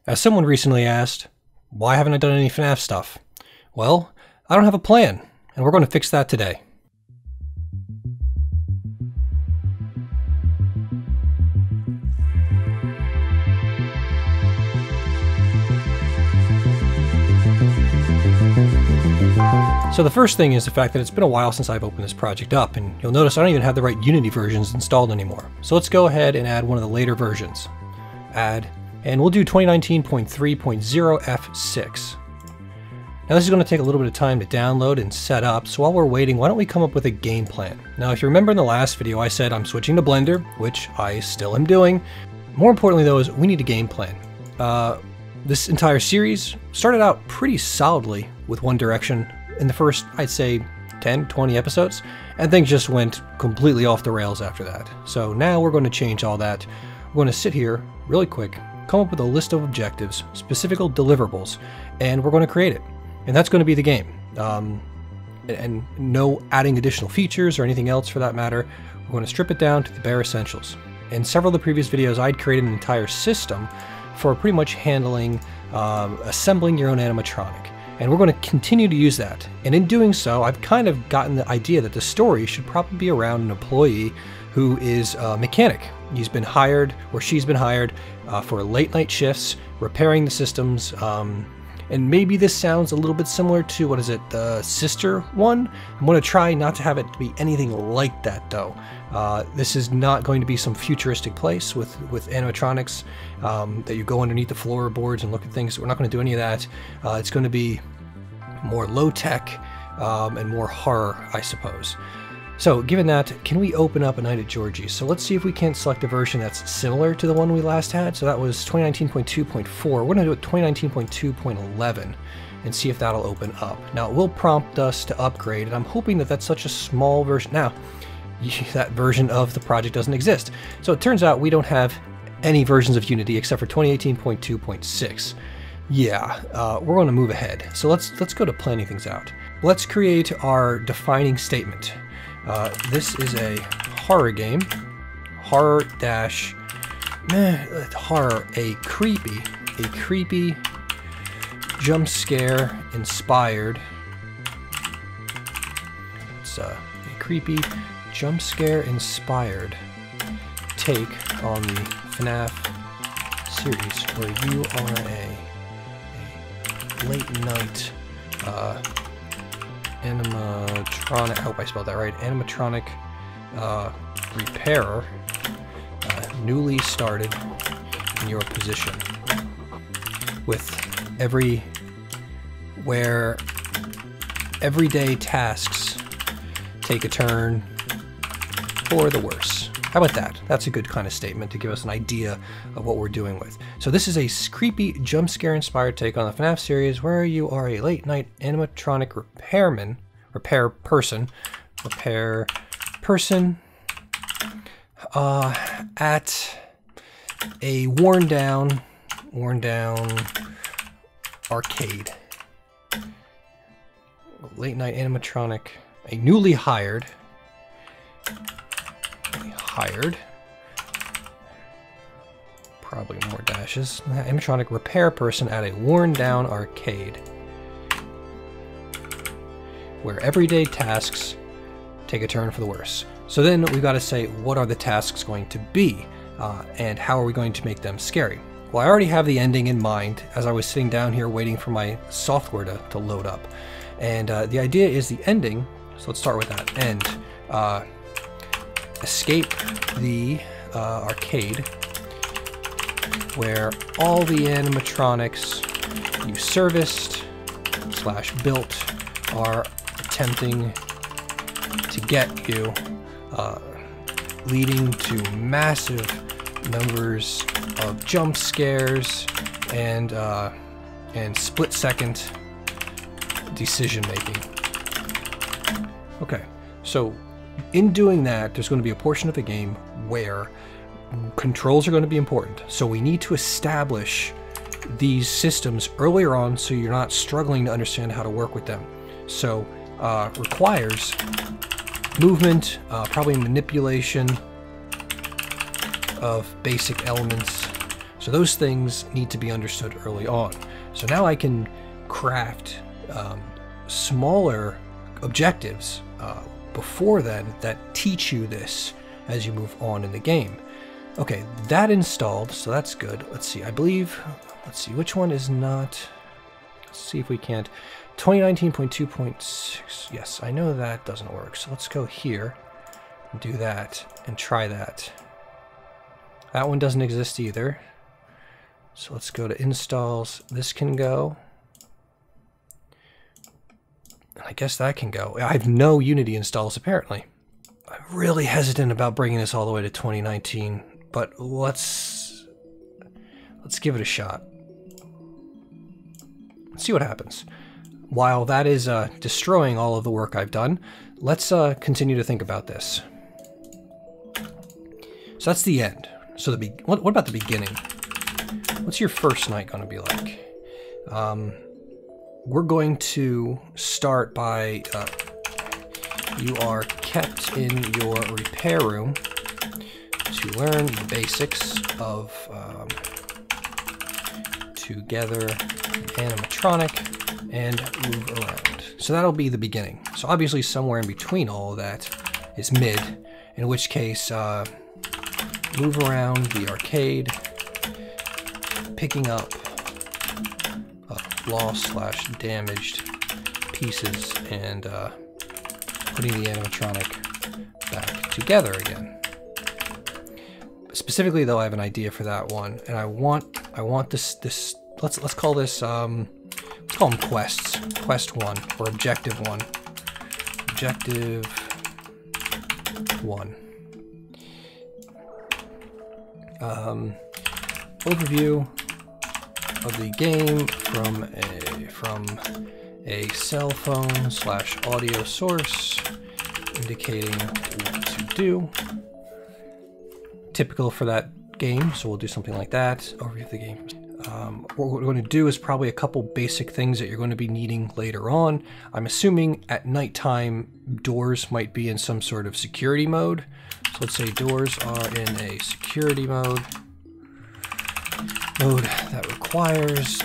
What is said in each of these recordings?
As someone recently asked, why haven't I done any FNAF stuff? Well, I don't have a plan, and we're going to fix that today. So the first thing is the fact that it's been a while since I've opened this project up, and you'll notice I don't even have the right Unity versions installed anymore. So let's go ahead and add one of the later versions. Add, and we'll do 2019.3.0 F6. Now this is going to take a little bit of time to download and set up, so while we're waiting, why don't we come up with a game plan? Now if you remember in the last video I said I'm switching to Blender, which I still am doing. More importantly though is we need a game plan. This entire series started out pretty solidly with one direction in the first, I'd say, 10, 20 episodes, and things just went completely off the rails after that. So now we're going to change all that. We're going to sit here really quick, come up with a list of objectives, specific deliverables, and we're going to create it. And that's going to be the game. And no adding additional features or anything else for that matter. We're going to strip it down to the bare essentials. In several of the previous videos, I'd created an entire system for pretty much handling, assembling your own animatronic. And we're going to continue to use that. And in doing so, I've kind of gotten the idea that the story should probably be around an employee who is a mechanic. He's been hired, or she's been hired, for late night shifts, repairing the systems. And maybe this sounds a little bit similar to, what is it, the sister one? I'm going to try not to have it be anything like that though. This is not going to be some futuristic place with animatronics that you go underneath the floorboards and look at things. We're not going to do any of that. It's going to be more low-tech and more horror, I suppose. So given that, can we open up A Night at Georgie's? So let's see if we can't select a version that's similar to the one we last had. So that was 2019.2.4. We're going to do it 2019.2.11 and see if that'll open up. Now it will prompt us to upgrade, and I'm hoping that that's such a small version. Now, that version of the project doesn't exist. So it turns out we don't have any versions of Unity except for 2018.2.6. Yeah, we're going to move ahead. So let's go to planning things out. Let's create our defining statement. This is a horror game. Horror, a creepy jump scare inspired. It's a creepy jump scare inspired take on the FNAF series, where you are a late night animatronic, I hope I spelled that right, animatronic repairer, newly started in your position, with where everyday tasks take a turn for the worse. How about that? That's a good kind of statement to give us an idea of what we're dealing with. So this is a creepy jump scare inspired take on the FNAF series, where you are a late night animatronic repair person at a worn down arcade. Late night animatronic, a newly hired, probably more dashes, animatronic repair person at a worn down arcade, where everyday tasks take a turn for the worse. So then we've got to say, what are the tasks going to be, and how are we going to make them scary? Well, I already have the ending in mind as I was sitting down here waiting for my software to load up. And the idea is the ending, so let's start with that. End. Escape the arcade, where all the animatronics you serviced / built are attempting to get you, leading to massive numbers of jump scares and split-second decision making. Okay, so in doing that, there's going to be a portion of the game where controls are going to be important. So we need to establish these systems earlier on so you're not struggling to understand how to work with them. So requires movement, probably manipulation of basic elements. So those things need to be understood early on. So now I can craft smaller objectives before then that teach you this as you move on in the game. Okay, that installed, so that's good. Let's see, I believe, let's see, which one is not, let's see if we can't, 2019.2.6, yes, I know that doesn't work, so let's go here and do that and try that. That one doesn't exist either. So let's go to installs. This can go. I guess that can go. I have no Unity installs apparently. I'm really hesitant about bringing this all the way to 2019, but let's give it a shot. Let's see what happens. While that is destroying all of the work I've done, let's continue to think about this. So that's the end. So what about the beginning? What's your first night going to be like? We're going to start by, you are kept in your repair room to learn the basics of together animatronic and move around. So that'll be the beginning. So obviously somewhere in between all of that is mid, in which case move around the arcade, picking up lost/damaged pieces and putting the animatronic back together again. Specifically though, I have an idea for that one, and I want this let's call this let's call them quests. Quest 1 or objective 1. Objective 1. Overview of the game from a cell phone/audio source, indicating what to do. Typical for that game, so we'll do something like that. Overview of the game. What we're going to do is probably a couple basic things that you're going to be needing later on. I'm assuming at nighttime doors might be in some sort of security mode. So let's say doors are in a security mode. That requires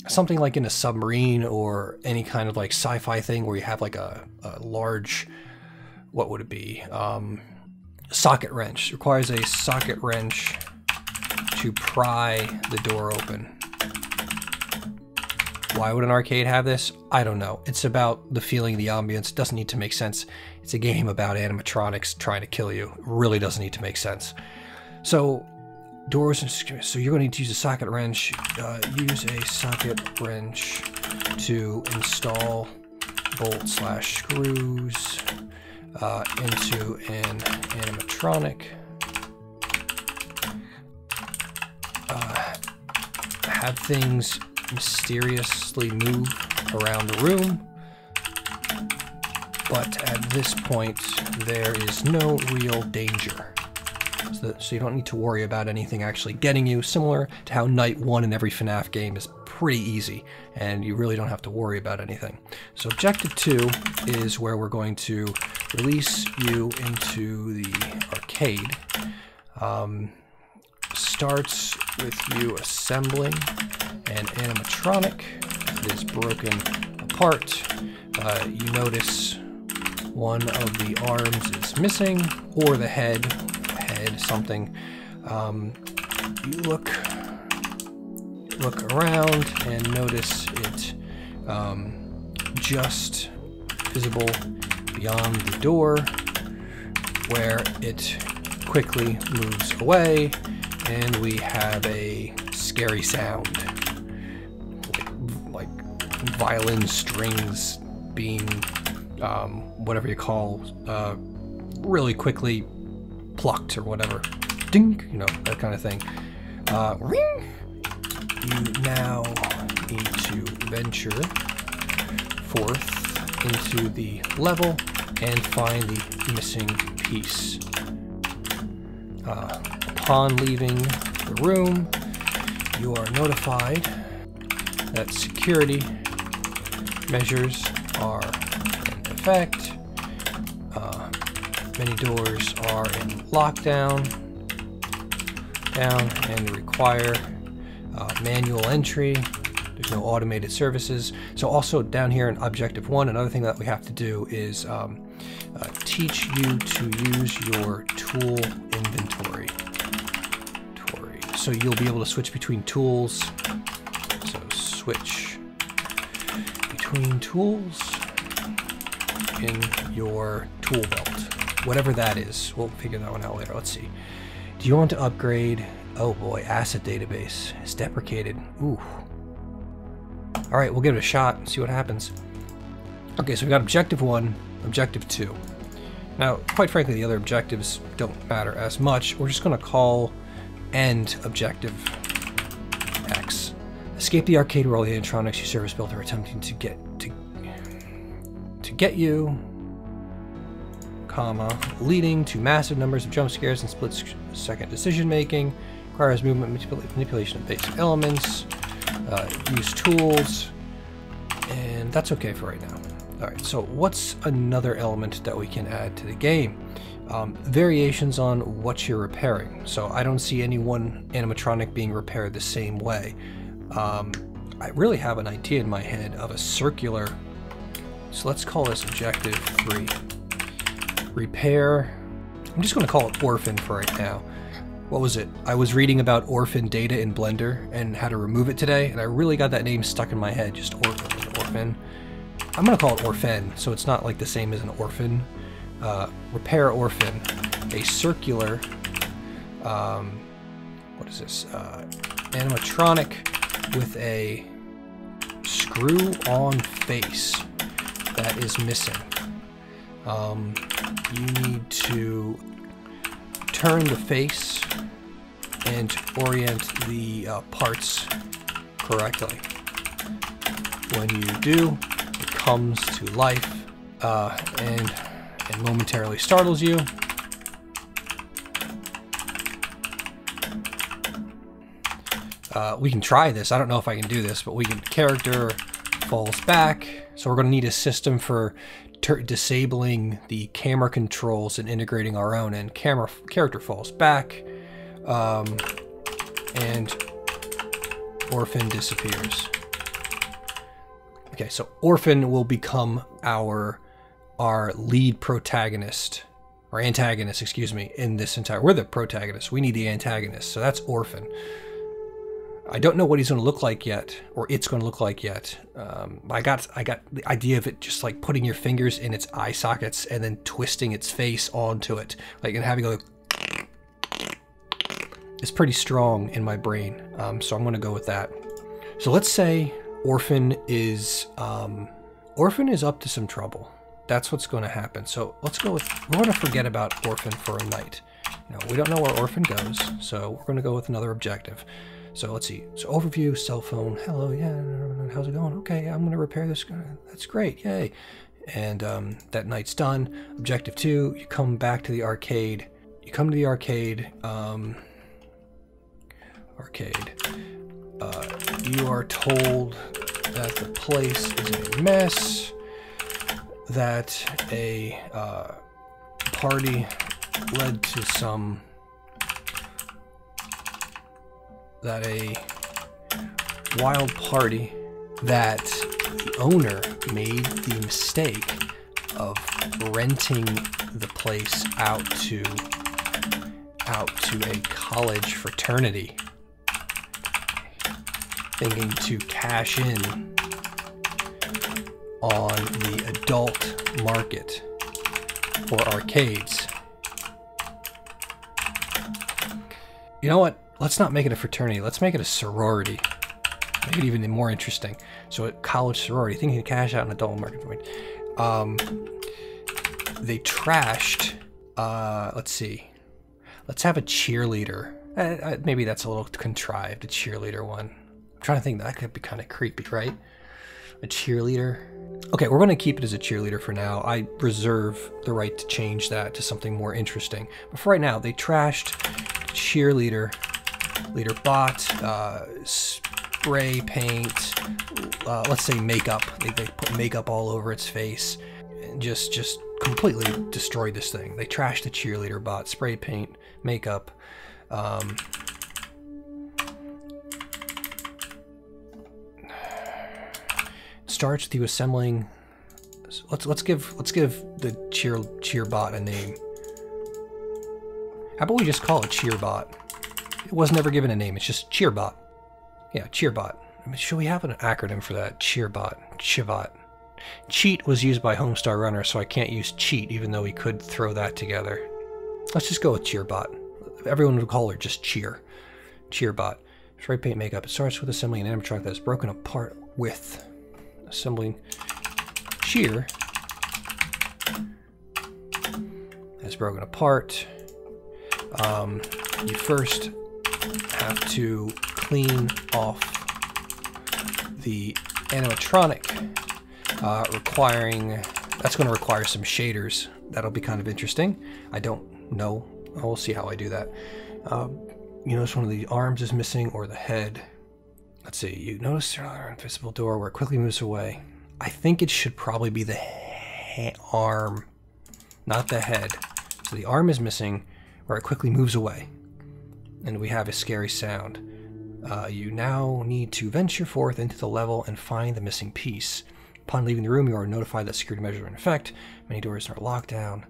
something like in a submarine or any kind of like sci-fi thing where you have like a large, what would it be? Socket wrench. It requires a socket wrench to pry the door open. Why would an arcade have this? I don't know. It's about the feeling, the ambience. It doesn't need to make sense. It's a game about animatronics trying to kill you. It really doesn't need to make sense. So doors, so you're going to need to use a socket wrench. Use a socket wrench to install bolt/screws into an animatronic. Have things mysteriously move around the room, but at this point there is no real danger. So you don't need to worry about anything actually getting you, similar to how night 1 in every FNAF game is pretty easy, and you really don't have to worry about anything. So objective 2 is where we're going to release you into the arcade. Starts with you assembling an animatronic that is broken apart. You notice one of the arms is missing, or the head, something. You look around and notice it just visible beyond the door, where it quickly moves away, and we have a scary sound, like violin strings being whatever you call really quickly plucked or whatever, ding, you know, that kind of thing. Ring. You now need to venture forth into the level and find the missing piece. Upon leaving the room, you are notified that security measures are in effect. Many doors are in lockdown. down and require manual entry. There's no automated services. So also down here in Objective 1, another thing that we have to do is teach you to use your tool inventory. So you'll be able to switch between tools. So switch between tools in your tool belt. Whatever that is. We'll figure that one out later. Let's see. Do you want to upgrade? Oh boy, asset database. It's deprecated. Ooh. Alright, we'll give it a shot and see what happens. Okay, so we've got Objective 1, Objective 2. Now, quite frankly, the other objectives don't matter as much. We're just going to call end Objective X. Escape the arcade where all the animatronics you service built are attempting to get you, comma, leading to massive numbers of jump scares and split-second decision-making, requires movement manipulation of basic elements, use tools, and that's okay for right now. Alright, so what's another element that we can add to the game? Variations on what you're repairing. So I don't see any one animatronic being repaired the same way. I really have an idea in my head of a circular, so let's call this Objective 3. Repair, I'm just going to call it Orphan for right now. What was it? I was reading about orphan data in Blender and how to remove it today, and I really got that name stuck in my head, just Orphan. I'm going to call it Orphan, so it's not like the same as an orphan. Repair Orphan, a circular, what is this? Animatronic with a screw-on face that is missing. You need to turn the face and orient the parts correctly. When you do, it comes to life and momentarily startles you. We can try this. I don't know if I can do this, but we can character falls back. So we're going to need a system for disabling the camera controls and integrating our own, and character falls back, and Orphan disappears. Okay, so Orphan will become our lead protagonist, or antagonist, excuse me, in this entire... We're the protagonist. We need the antagonist, so that's Orphan. I don't know what he's going to look like yet, or it's going to look like yet. I got the idea of it just like putting your fingers in its eye sockets and then twisting its face onto it, like, and having a... It's pretty strong in my brain, so I'm going to go with that. So let's say Orphan is up to some trouble. That's what's going to happen. So let's go with... We're going to forget about Orphan for a night. You know, we don't know where Orphan goes, so we're going to go with another objective. So let's see. So overview, cell phone. Hello, yeah, how's it going? Okay, I'm going to repair this. That's great, yay. And that night's done. Objective 2, you come back to the arcade. You come to the arcade. You are told that the place is a mess, that a party led to some... that a wild party, that the owner made the mistake of renting the place out to a college fraternity, thinking to cash in on the adult market for arcades. You know what? Let's not make it a fraternity. Let's make it a sorority. Make it even more interesting. So a college sorority, thinking to cash out an adult market. They trashed, let's see. Let's have a cheerleader. Maybe that's a little contrived, a cheerleader one. I'm trying to think, that could be kind of creepy, right? A cheerleader. Okay, we're going to keep it as a cheerleader for now. I reserve the right to change that to something more interesting. But for right now, they trashed cheerleader. Leader bot, spray paint, let's say makeup. They put makeup all over its face and just completely destroyed this thing. They trashed the cheerleader bot, spray paint, makeup. starts with you assembling. So let's give the cheerbot a name. How about we just call it cheerbot? It was never given a name. It's just cheerbot. Yeah, cheerbot. I mean, should we have an acronym for that? Cheerbot. Chivot. Cheat was used by Homestar Runner, so I can't use cheat, even though we could throw that together. Let's just go with cheerbot. Everyone would call her just cheer. Cheerbot. Spray paint makeup. It starts with assembling an animatronic that is broken apart with assembling cheer. It's broken apart. You first have to clean off the animatronic, that's going to require some shaders. That'll be kind of interesting. I don't know. We'll see how I do that. You notice one of the arms is missing, or the head. Let's see. You notice there's another invisible door where it quickly moves away. I think it should probably be the arm, not the head. So the arm is missing, where it quickly moves away. And we have a scary sound. You now need to venture forth into the level and find the missing piece. Upon leaving the room, you are notified that security measures are in effect. Many doors are locked down.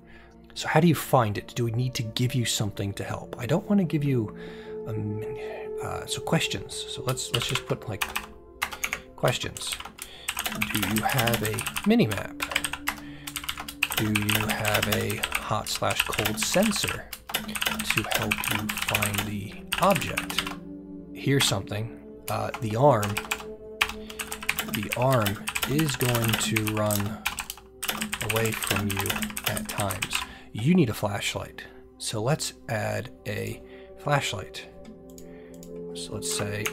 So how do you find it? Do we need to give you something to help? I don't want to give you so questions. So let's just put like questions. Do you have a mini-map? Do you have a hot/cold sensor to help you find the object? Here's something. The arm is going to run away from you at times. You need a flashlight. So let's add a flashlight. So let's say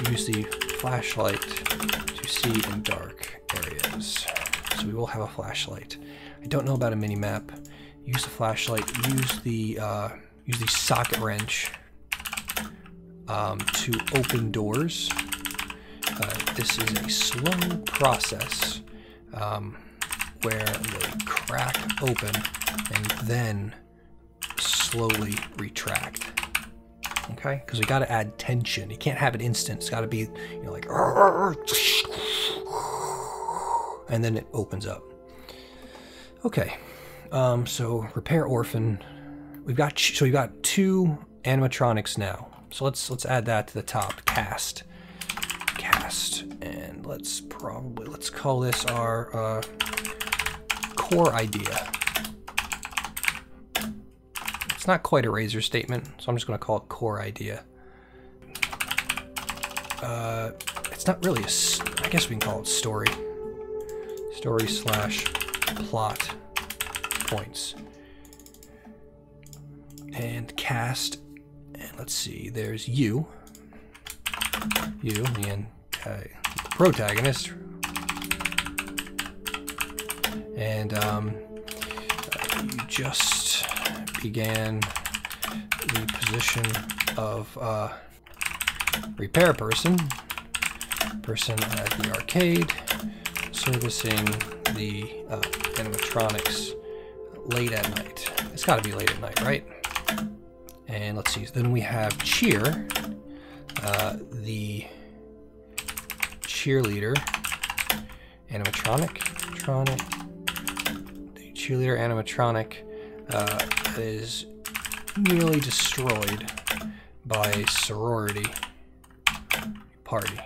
use the flashlight to see in dark areas. So we will have a flashlight. I don't know about a mini map. Use the flashlight. Use the socket wrench to open doors. This is a slow process where they crack open and then slowly retract. Okay, because we got to add tension. You can't have it instant. It's got to be, like, and then it opens up. Okay, so repair orphan. We've got two animatronics now. So let's add that to the top. Cast, and let's call this our core idea. It's not quite a razor statement, so I'm just going to call it core idea. It's not really I guess we can call it story. Story/plot points. And cast, and let's see, there's you, the protagonist, and you just began the position of repair person at the arcade, servicing the animatronics late at night. It's got to be late at night, right? And let's see, then we have Cheer, the cheerleader animatronic. The cheerleader animatronic is nearly destroyed by a sorority party.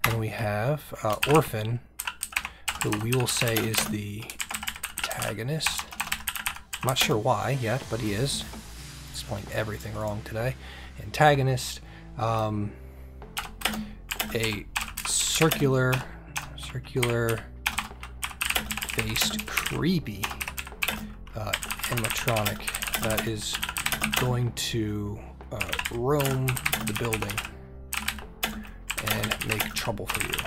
And we have Orphan, who we will say is the antagonist. I'm not sure why yet, but he is. It's playing everything wrong today. Antagonist, a circular-faced, creepy animatronic that is going to roam the building and make trouble for you.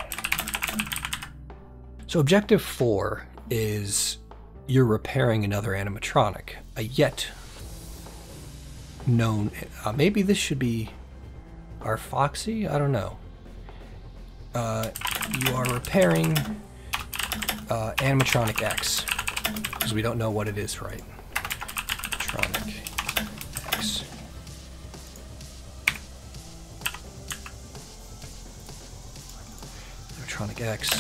So objective 4 is you're repairing another animatronic, a yet known, maybe this should be our Foxy, I don't know. You are repairing animatronic X, because we don't know what it is, right? Animatronic X. animatronic X,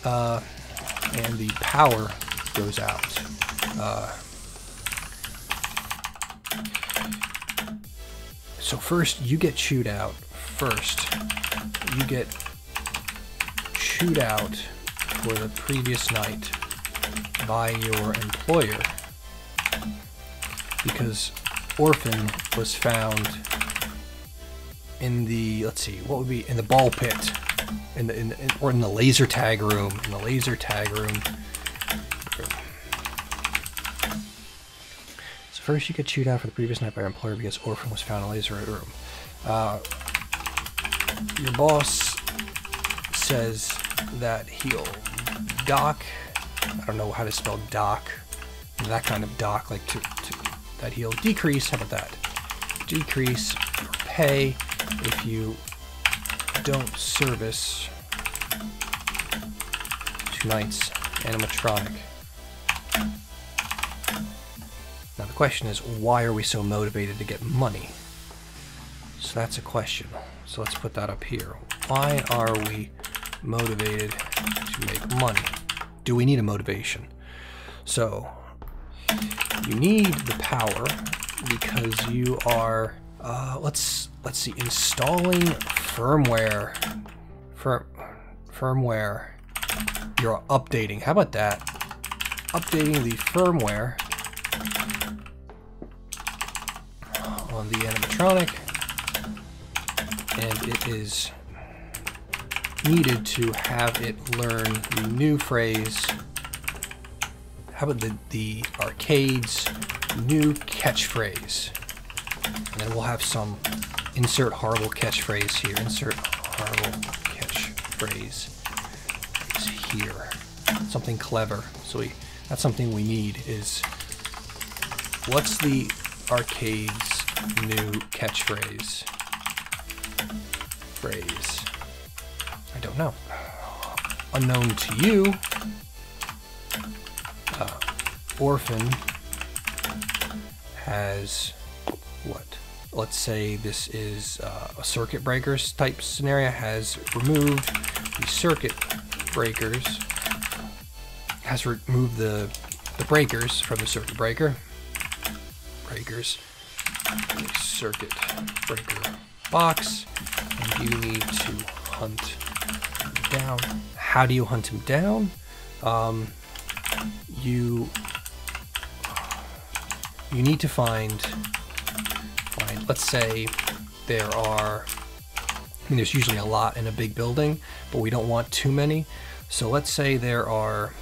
and the power goes out. So first, you get chewed out. First, you get chewed out for the previous night by your employer because Orphan was found in the, let's see, what would be in the ball pit, or in the laser tag room. In the laser tag room. So first, you get chewed out for the previous night by your employer because Orphan was found in the laser room. Your boss says that he'll dock. I don't know how to spell dock. That kind of dock, like that he'll decrease. How about that? Decrease your pay if you don't service tonight's animatronic. Now the question is, why are we so motivated to get money? So that's a question. So let's put that up here. Why are we motivated to make money? Do we need a motivation? So you need the power because you are let's see, installing firmware. Firmware. You're updating. How about that? Updating the firmware on the animatronic, and it is needed to have it learn the new phrase. How about the arcade's new catchphrase? And then we'll have some insert horrible catchphrase here. Insert horrible catchphrase is here. Something clever. So that's something we need is, what's the arcade's new catchphrase? I don't know. Unknown to you, Orphan has what? Let's say this is a circuit breakers type scenario. Has removed the circuit breakers. Has removed the breakers from the circuit breaker. Breakers. The circuit breaker box. And you need to hunt him down. How do you hunt him down? You need to find, let's say there are, there's usually a lot in a big building, but we don't want too many. So let's say there are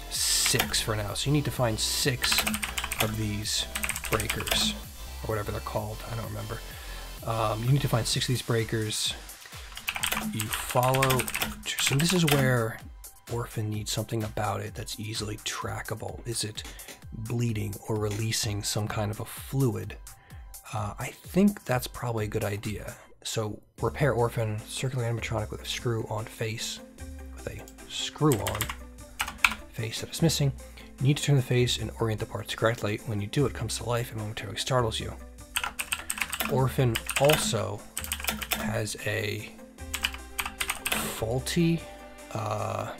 6 for now. So you need to find 6 of these breakers, or whatever they're called. I don't remember. You need to find 6 of these breakers. You follow. So this is where Orphan needs something about it that's easily trackable. Is it bleeding or releasing some kind of a fluid? I think that's probably a good idea. So repair Orphan circular animatronic with a screw-on face. With a screw-on face that is missing. You need to turn the face and orient the parts correctly. When you do, it comes to life and momentarily startles you. Orphan also has a faulty, how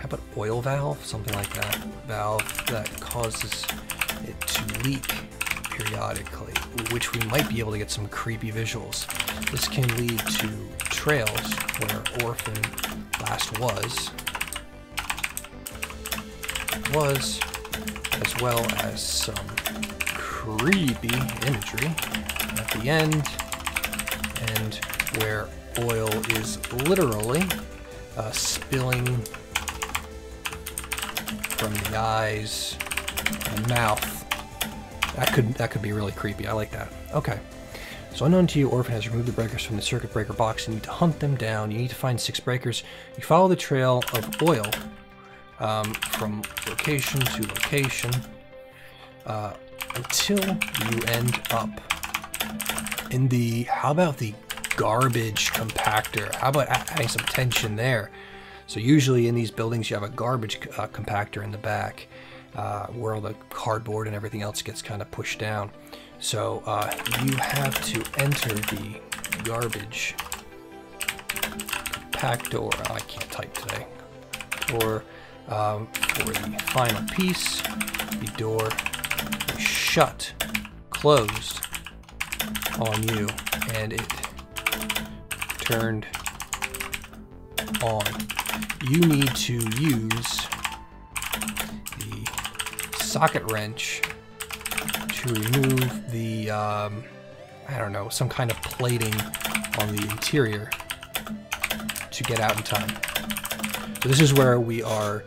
about oil valve? Something like that. Valve that causes it to leak periodically, which we might be able to get some creepy visuals. This can lead to trails where Orphan last was, as well as some creepy imagery at the end, and where oil is literally spilling from the eyes and mouth. That could be really creepy. I like that. Okay. So unknown to you, Orphan has removed the breakers from the circuit breaker box. You need to hunt them down. You need to find 6 breakers. You follow the trail of oil from location to location until you end up in the, how about the garbage compactor? How about adding some tension there? So usually in these buildings you have a garbage compactor in the back where all the cardboard and everything else gets kind of pushed down. So you have to enter the garbage compact door. Oh, I can't type today. Door for the final piece. The door is shut, closed on you, and it turned on. You need to use the socket wrench to remove the, I don't know, some kind of plating on the interior to get out in time. So this is where we are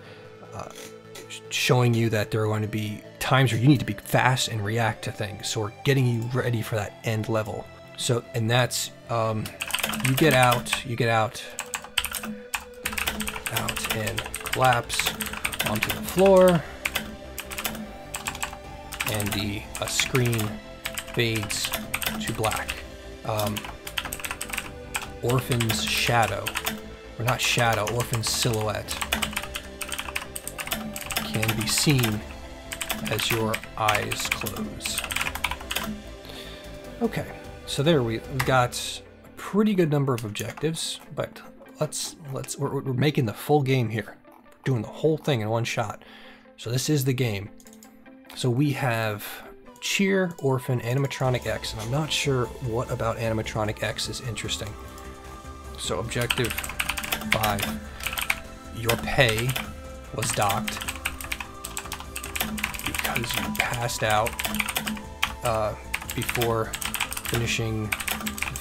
showing you that there are going to be times where you need to be fast and react to things. So we're getting you ready for that end level. So, and that's, you get out and collapse onto the floor, and the screen fades to black. Orphan's shadow, or not shadow, Orphan's silhouette can be seen as your eyes close. Okay, so there we got a pretty good number of objectives, but we're making the full game here. We're doing the whole thing in one shot. So this is the game. So we have Cheer, Orphan, Animatronic X, and I'm not sure what about Animatronic X is interesting. So objective 5, your pay was docked because you passed out before finishing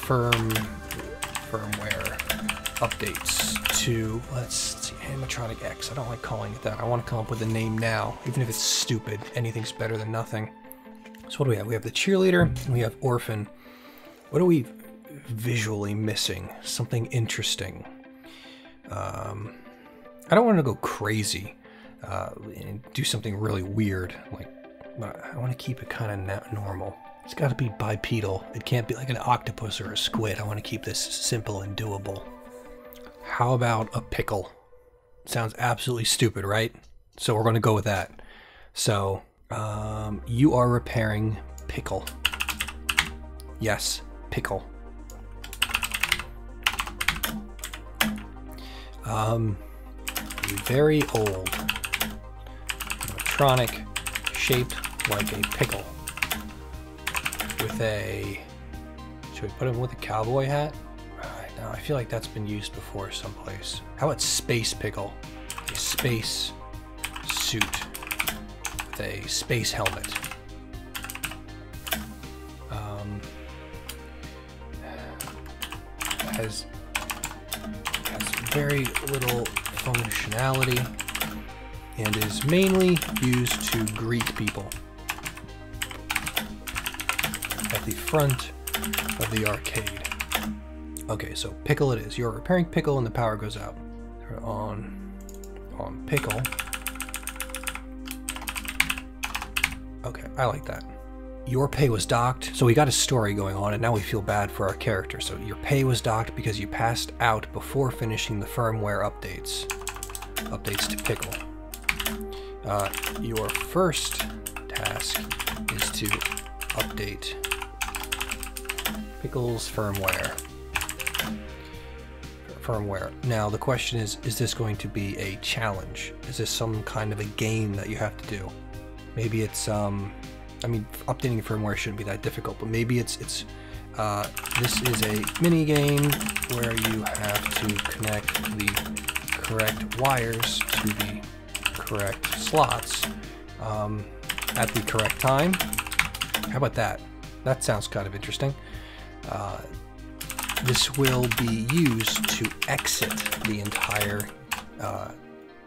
firmware updates to, let's see, Animatronic X. I don't like calling it that. I want to come up with a name now, even if it's stupid. Anything's better than nothing. So what do we have? We have the cheerleader, and we have Orphan. What are we visually missing? Something interesting. I don't want to go crazy and do something really weird. Like, I want to keep it kind of normal. It's got to be bipedal. It can't be like an octopus or a squid. I want to keep this simple and doable. How about a pickle? Sounds absolutely stupid, right? So we're going to go with that. So, you are repairing pickle. Yes, pickle. Very old animatronic shaped like a pickle with a, should we put him with a cowboy hat? No, I feel like that's been used before someplace. How about Space Pickle? A space suit with a space helmet. Has very little functionality and is mainly used to greet people at the front of the arcade. Okay, so Pickle it is. You're repairing Pickle and the power goes out. On Pickle. Okay, I like that. Your pay was docked, so we got a story going on, and now we feel bad for our character. So your pay was docked because you passed out before finishing the firmware updates. Updates to Pickle. Your first task is to update Pickle's firmware. Now the question is this going to be a challenge? Is this some kind of a game that you have to do? Maybe it's I mean, updating firmware shouldn't be that difficult, but maybe this is a mini game where you have to connect the correct wires to the correct slots at the correct time. How about that? That sounds kind of interesting. This will be used to exit the entire,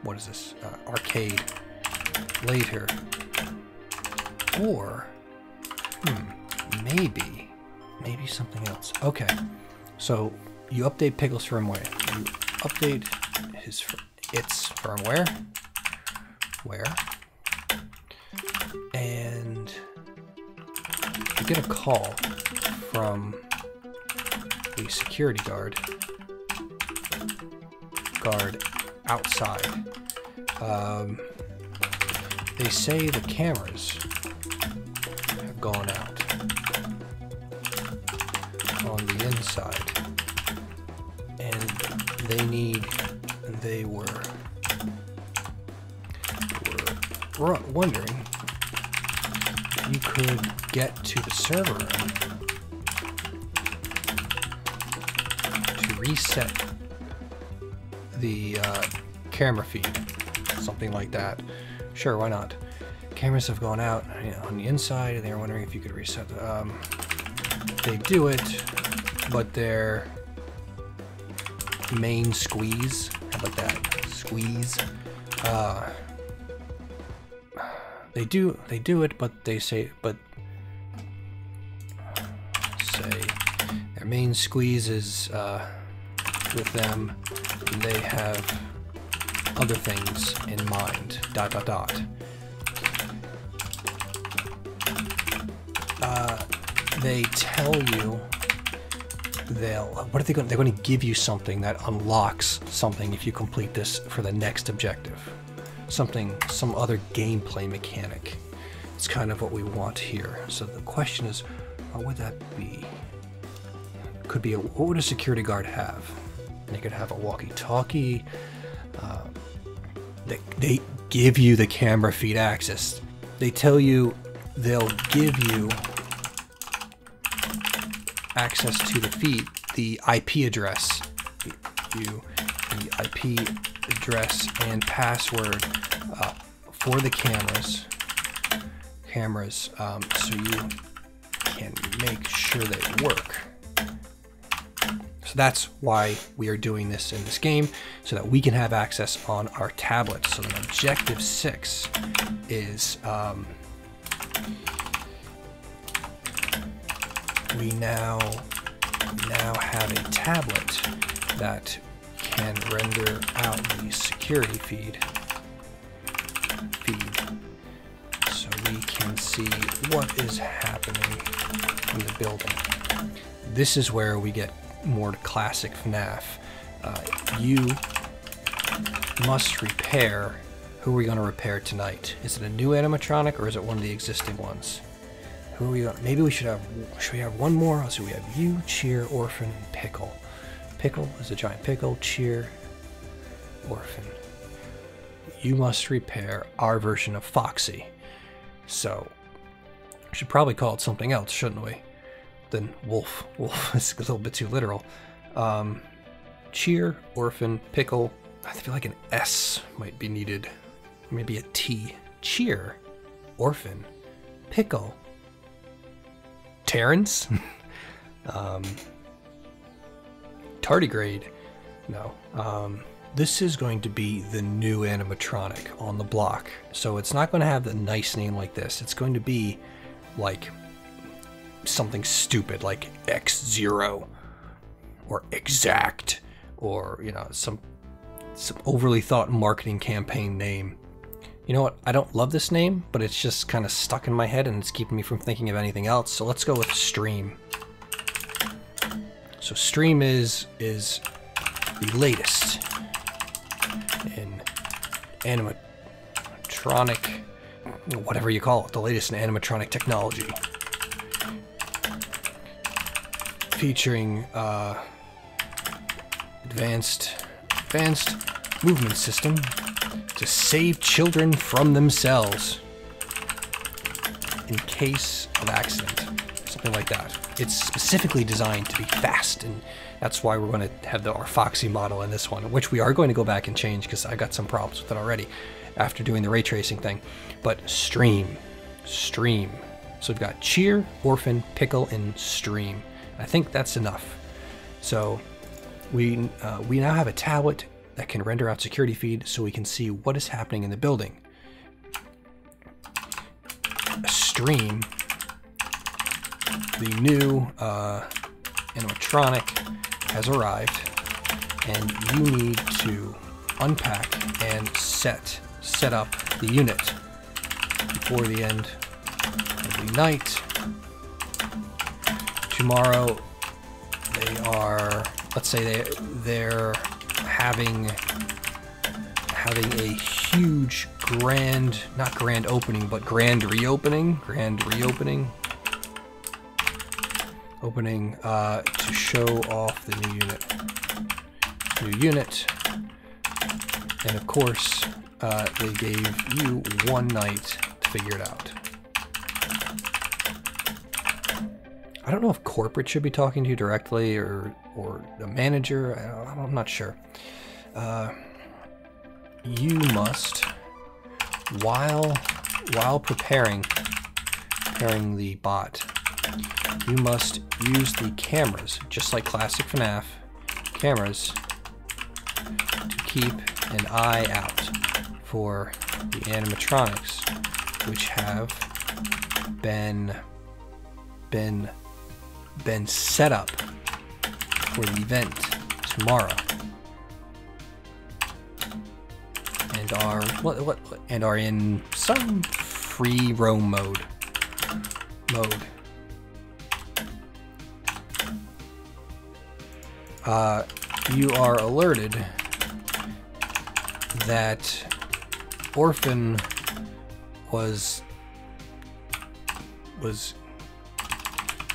what is this, arcade later. Or, maybe something else. Okay, so you update Pickle's firmware. You update its firmware. Where? And you get a call from the security guard outside. They say the cameras have gone out on the inside, and they were wondering if you could get to the server room to reset the camera feed, something like that. Sure, why not? Cameras have gone out, you know, on the inside, and they were wondering if you could reset the, they do it, but their main squeeze, how about that? Squeeze. They do it, but they say their main squeeze is with them, and they have other things in mind. ... They tell you what are they going? They're going to give you something that unlocks something if you complete this for the next objective. Some other gameplay mechanic. It's kind of what we want here. So the question is, what would that be? Could be what would a security guard have? They could have a walkie-talkie. They give you the camera feed access. They tell you they'll give you access to the feed, the IP address, the IP address and password for the cameras, so you can make sure they work. So that's why we are doing this in this game, so that we can have access on our tablet. So then objective 6 is we now have a tablet that can render out the security feed, so we can see what is happening in the building. This is where we get more to classic FNAF. You must repair. Who are we going to repair tonight? Is it a new animatronic or is it one of the existing ones? Who are we going? Maybe we should we have one more? Let's see. We have you, Cheer, Orphan, and Pickle. Pickle is a giant pickle. Cheer, Orphan. You must repair our version of Foxy. So we should probably call it something else, shouldn't we? Than Wolf. Wolf is a little bit too literal. Cheer, Orphan, Pickle. I feel like an S might be needed. Maybe a T. Cheer, Orphan, Pickle. Terrence? Tardigrade? No. This is going to be the new animatronic on the block. So it's not going to have the nice name like this. It's going to be like something stupid like X0 or Exact, or, you know, some overly thought marketing campaign name. You know what? I don't love this name, but it's just kind of stuck in my head and it's keeping me from thinking of anything else. So let's go with Stream. So Stream is the latest in animatronic, whatever you call it, the latest in animatronic technology. Featuring advanced movement system to save children from themselves in case of accident, something like that. It's specifically designed to be fast, and that's why we're going to have our Foxy model in this one, which we are going to go back and change because I got some problems with it already after doing the ray tracing thing. But Stream. So we've got Cheer, Orphan, Pickle, and Stream. I think that's enough. So we now have a tablet that can render out security feed so we can see what is happening in the building. Stream, the new animatronic, has arrived, and you need to unpack and set up the unit before the end of the night. Tomorrow, they are, let's say they're having a huge not grand opening, but grand reopening to show off the new unit. new unit, and of course, they gave you 1 night to figure it out. I don't know if corporate should be talking to you directly or the manager. I'm not sure. You must, while preparing the bot, you must use the cameras, just like classic FNAF cameras, to keep an eye out for the animatronics, which have been set up for the event tomorrow, and are in some free roam mode. You are alerted that Orphan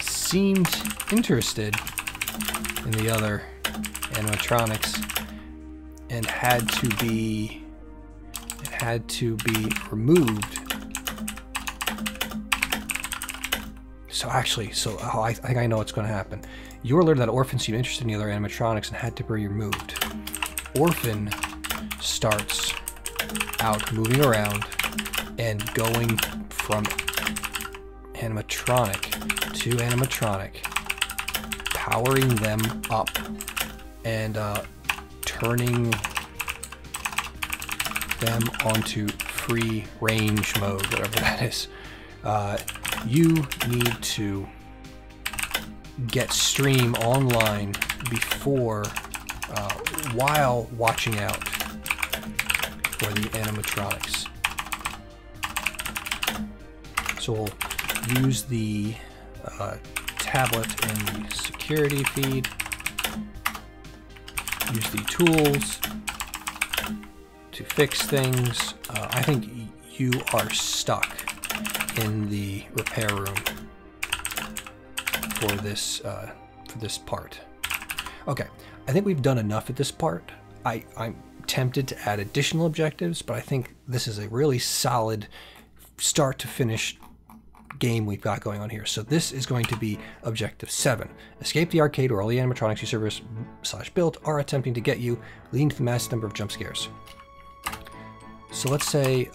seemed interested in the other animatronics and had to be removed. I think I know what's going to happen. You were alerted that Orphan seemed interested in the other animatronics and had to be removed. Orphan starts out moving around and going from animatronic to animatronic, powering them up and turning them onto free range mode, whatever that is. You need to get Stream online before, while watching out for the animatronics. So we'll use the tablet in the security feed, use the tools to fix things. I think you are stuck in the repair room for this part. Okay, I think we've done enough at this part. I'm tempted to add additional objectives, but I think this is a really solid start to finish game we've got going on here. So this is going to be objective 7. Escape the arcade where all the animatronics you service/built are attempting to get you, leading to the massive number of jump scares. So let's say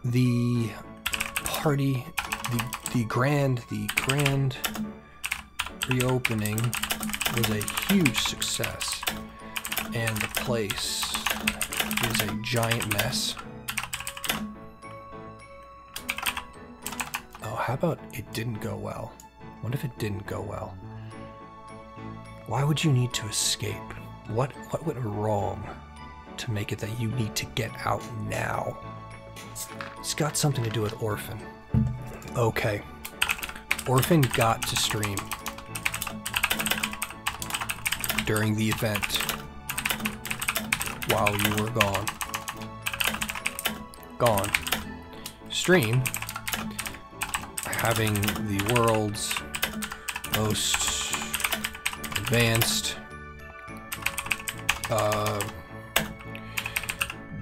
the party, the grand reopening was a huge success, and the place is a giant mess. Oh, how about it didn't go well? What if it didn't go well? Why would you need to escape? What went wrong to make it that you need to get out now? It's got something to do with Orphan. Okay. Orphan got to Stream during the event while you were gone. Stream, having the world's most advanced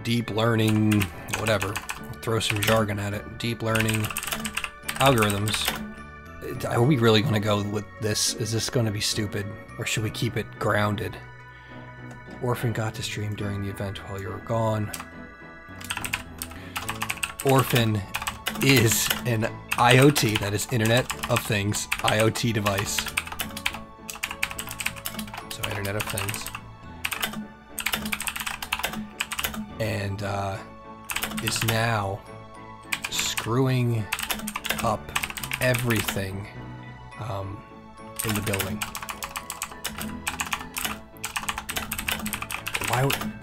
deep learning, whatever, throw some jargon at it, deep learning algorithms. Are we really going to go with this? Is this going to be stupid, or should we keep it grounded? Orphan got to Stream during the event while you were gone. Orphan is an IoT, that is Internet of Things, IoT device. So Internet of Things. And is now screwing up everything in the building.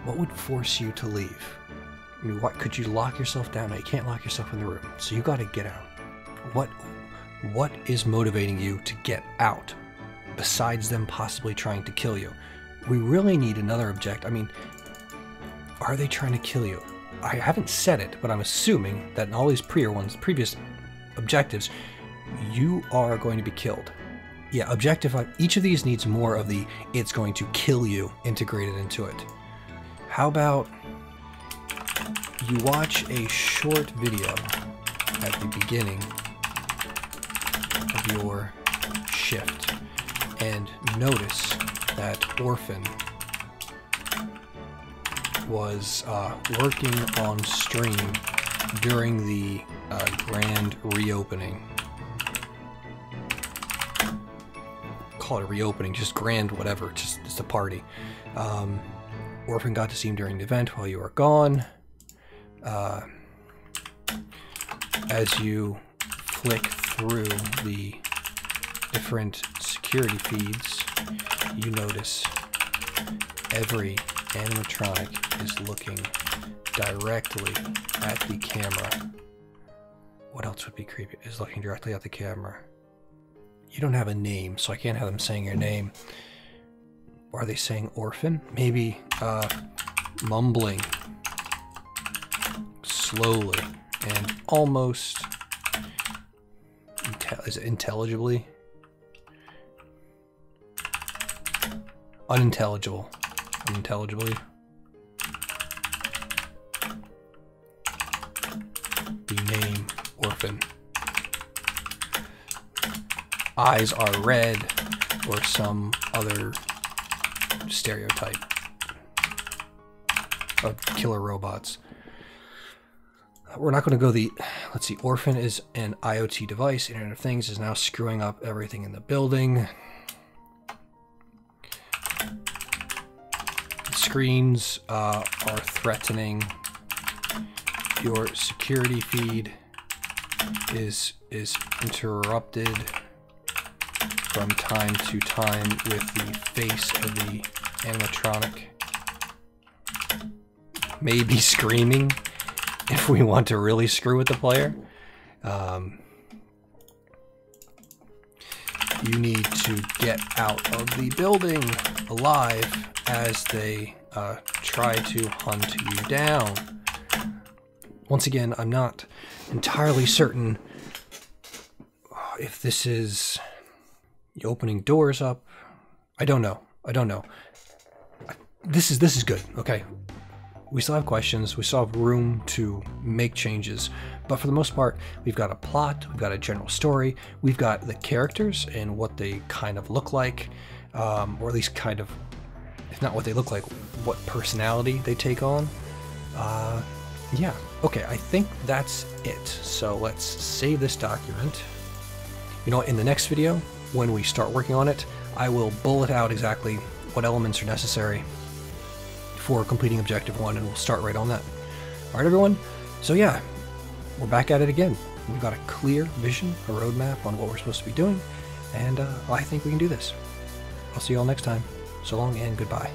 What would force you to leave? I mean, what could you lock yourself down? No, you can't lock yourself in the room, so you got to get out. What is motivating you to get out besides them possibly trying to kill you? We really need another object. I mean, are they trying to kill you? I haven't said it, but I'm assuming that in all these previous objectives, you are going to be killed. Yeah, objective 5, each of these needs more of the "it's going to kill you" integrated into it. How about you watch a short video at the beginning of your shift and notice that Orphan was working on stream during the grand reopening. Call it a reopening, just grand whatever, just a party. Orphan got to see him during the event while you were gone. As you flick through the different security feeds, you notice every animatronic is looking directly at the camera. What else would be creepy? Is looking directly at the camera. You don't have a name, so I can't have them saying your name. Are they saying Orphan? Maybe mumbling slowly and almost is it intelligibly? Unintelligible. Unintelligibly. The name Orphan. Eyes are red, or some other stereotype of killer robots. We're not going to go the... Let's see. Orphan is an IoT device. Internet of Things is now screwing up everything in the building. The screens are threatening. Your security feed is interrupted from time to time with the face of the animatronic maybe screaming if we want to really screw with the player. You need to get out of the building alive as they try to hunt you down. Once again, I'm not entirely certain if this is opening doors up. I don't know. This is good. Okay. We still have questions. We still have room to make changes. But for the most part, we've got a plot. We've got a general story. We've got the characters and what they kind of look like. Or at least kind of, if not what they look like, what personality they take on. Yeah. Okay, I think that's it. So let's save this document. You know what, in the next video, when we start working on it, I will bullet out exactly what elements are necessary for completing Objective 1, and we'll start right on that. Alright everyone, so yeah, we're back at it again. We've got a clear vision, a roadmap on what we're supposed to be doing, and I think we can do this. I'll see you all next time. So long and goodbye.